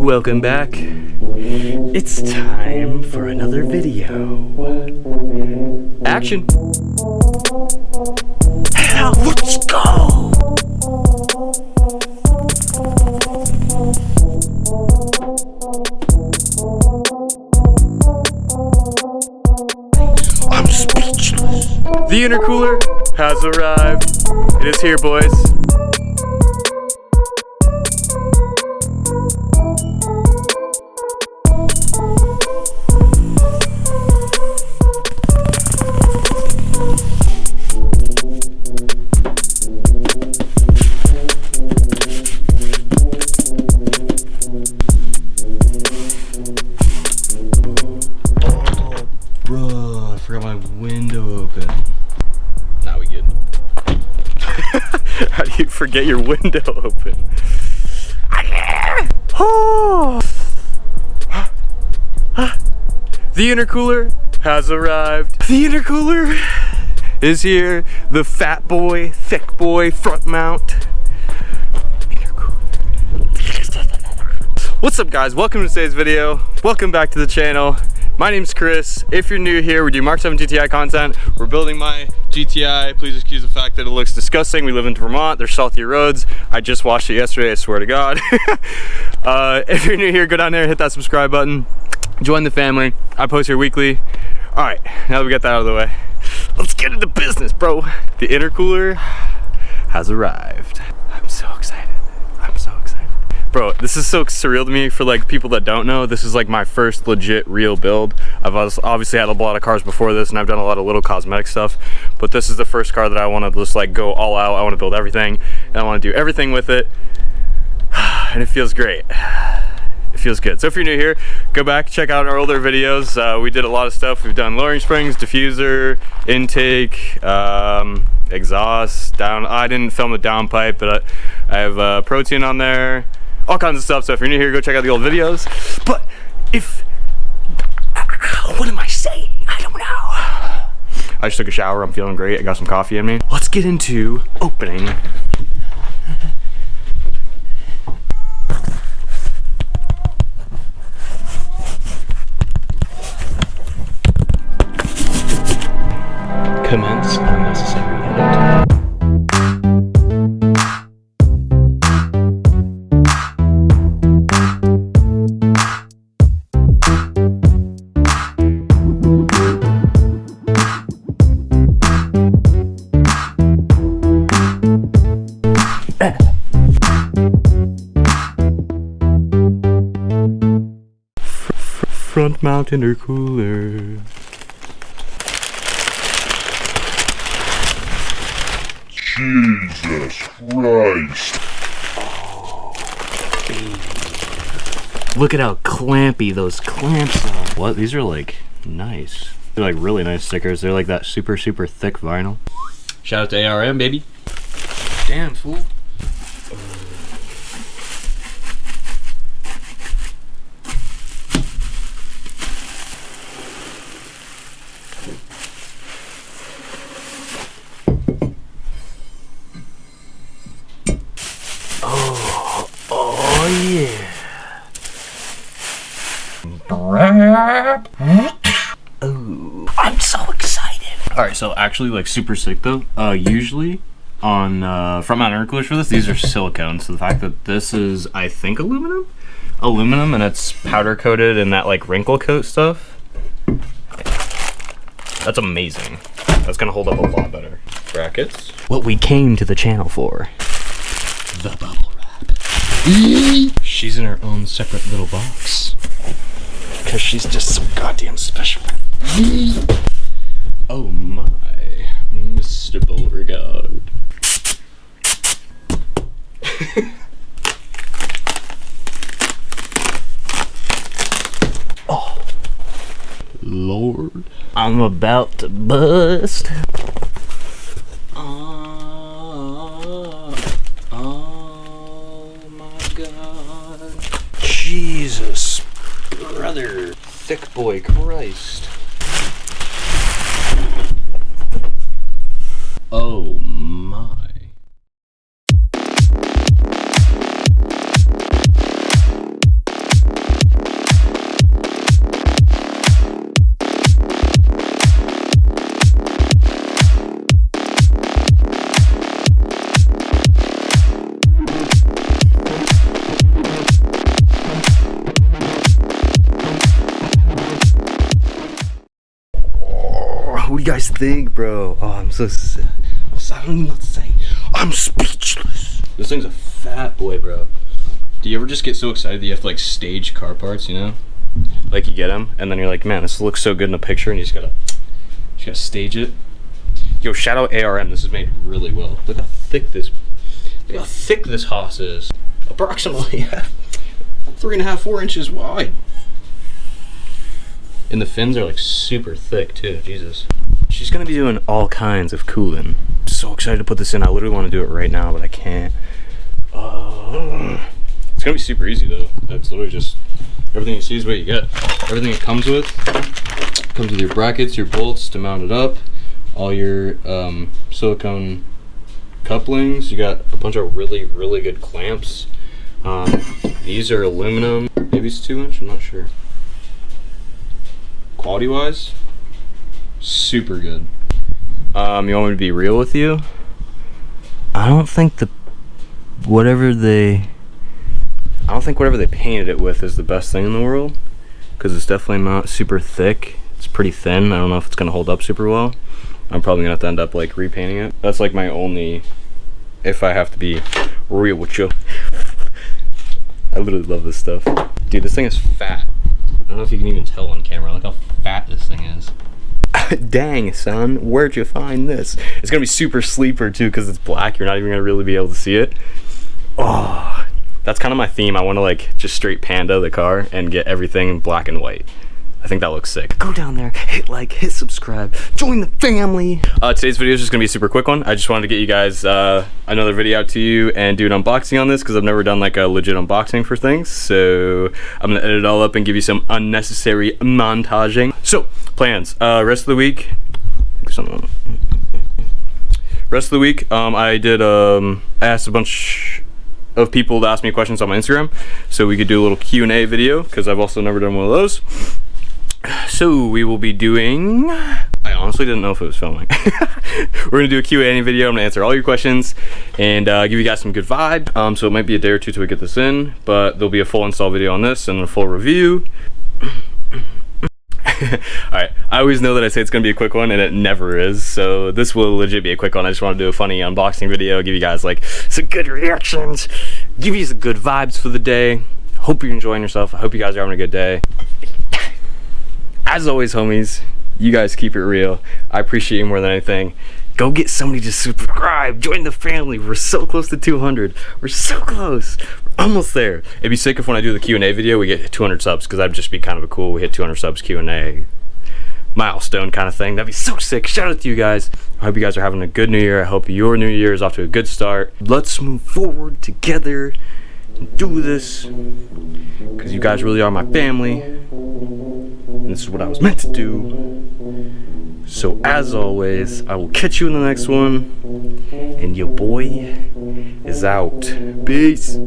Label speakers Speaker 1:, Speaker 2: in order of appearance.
Speaker 1: Welcome back. It's time for another video. Action. Let's go. I'm speechless. The intercooler has arrived. It is here, boys. Bro, I forgot my window open. Now we good. How do you forget your window open? Oh. The intercooler has arrived. The intercooler is here. The fat boy, thick boy, front mount. What's up, guys? Welcome to today's video. Welcome back to the channel. My name's Chris. If you're new here, we do Mark 7 GTI content. We're building my GTI. Please excuse the fact that it looks disgusting. We live in Vermont. There's salty roads. I just washed it yesterday, I swear to God. If you're new here, go down there and hit that subscribe button. Join the family. I post here weekly. All right, now that we got that out of the way, let's get into business, bro. The intercooler has arrived. I'm so excited. I'm so excited. Bro, this is so surreal to me. For like people that don't know, this is like my first legit real build. I've obviously had a lot of cars before this, and I've done a lot of little cosmetic stuff, but this is the first car that I want to just like go all out. I want to build everything, and I want to do everything with it, and it feels great. It feels good. So if you're new here, go back, check out our older videos. We did a lot of stuff. We've done lowering springs, diffuser, intake, exhaust, down. I didn't film the downpipe, but I have protein on there. All kinds of stuff. So if you're new here, go check out the old videos. But if, what am I saying? I don't know. I just took a shower. I'm feeling great. I got some coffee in me. Let's get into opening. Commence unnecessary edit. Front mount intercooler.
Speaker 2: Jesus Christ.
Speaker 1: Oh, baby. Look at how clampy those clamps are. What? These are like nice. They're like really nice stickers. They're like that super thick vinyl. Shout out to ARM, baby. Damn, fool. Oh yeah. Oh, I'm so excited. Alright, so actually like super sick though. Usually on front mount intercoolers for this, these are silicone. So the fact that this is, I think, aluminum and it's powder coated and that like wrinkle coat stuff. That's amazing. That's gonna hold up a lot better. Brackets. What we came to the channel for. The bubble wrap. She's in her own separate little box. Because she's just so goddamn special. Oh my, Mr. Beauregard. Oh, Lord. I'm about to bust. Jesus, brother, thick boy, Christ. Oh my. What do you guys think, bro? Oh, I'm so sick. I don't even know what to say. I'm speechless. This thing's a fat boy, bro. Do you ever just get so excited that you have to like stage car parts, you know? Like you get them, and then you're like, man, this looks so good in a picture, and you just gotta stage it. Yo, shout out ARM. This is made really well. Look how thick this hoss is. Approximately 3.5, 4 inches wide. And the fins are like super thick too, Jesus. She's gonna be doing all kinds of cooling. I'm so excited to put this in. I literally want to do it right now, but I can't. It's gonna be super easy though. That's literally just everything you see is what you get. Everything it comes with your brackets, your bolts to mount it up, all your silicone couplings. You got a bunch of really good clamps. These are aluminum. Maybe it's 2 inch. I'm not sure. Quality wise, super good. You want me to be real with you? I don't think whatever they painted it with is the best thing in the world, because it's definitely not super thick. It's pretty thin. I don't know if it's gonna hold up super well. I'm probably gonna have to end up like repainting it. That's like my only, if I have to be real with you. I literally love this stuff. Dude, this thing is fat. I don't know if you can even tell on camera. Look how fat this thing is. Dang, son, where'd you find this? It's gonna be super sleeper too, because it's black. You're not even gonna really be able to see it. Oh, that's kind of my theme. I want to like just straight panda the car and get everything in black and white. I think that looks sick. Go down there, hit like, hit subscribe, join the family. Today's video is just gonna be a super quick one. I just wanted to get you guys another video out to you and do an unboxing on this, because I've never done like a legit unboxing for things. So I'm gonna edit it all up and give you some unnecessary montaging. So plans, rest of the week. I asked a bunch of people to ask me questions on my Instagram, so we could do a little Q&A video, because I've also never done one of those. So we will be doing, I honestly didn't know if it was filming. We're gonna do a Q&A video. I'm gonna answer all your questions and give you guys some good vibe. So it might be a day or two till we get this in, but there'll be a full install video on this and a full review. Alright, I always know that I say it's gonna be a quick one and it never is, so this will legit be a quick one. I just want to do a funny unboxing video, give you guys like some good reactions, give you some good vibes for the day. Hope you're enjoying yourself. I hope you guys are having a good day. As always, homies, you guys keep it real. I appreciate you more than anything. Go get somebody to subscribe, join the family. We're so close to 200. We're so close. We're almost there. It'd be sick if when I do the Q&A video, we get 200 subs, because that'd just be kind of a cool, we hit 200 subs Q&A milestone kind of thing. That'd be so sick. Shout out to you guys. I hope you guys are having a good new year. I hope your new year is off to a good start. Let's move forward together and do this, because you guys really are my family. And this is what I was meant to do. So as always, I will catch you in the next one. And your boy is out. Peace.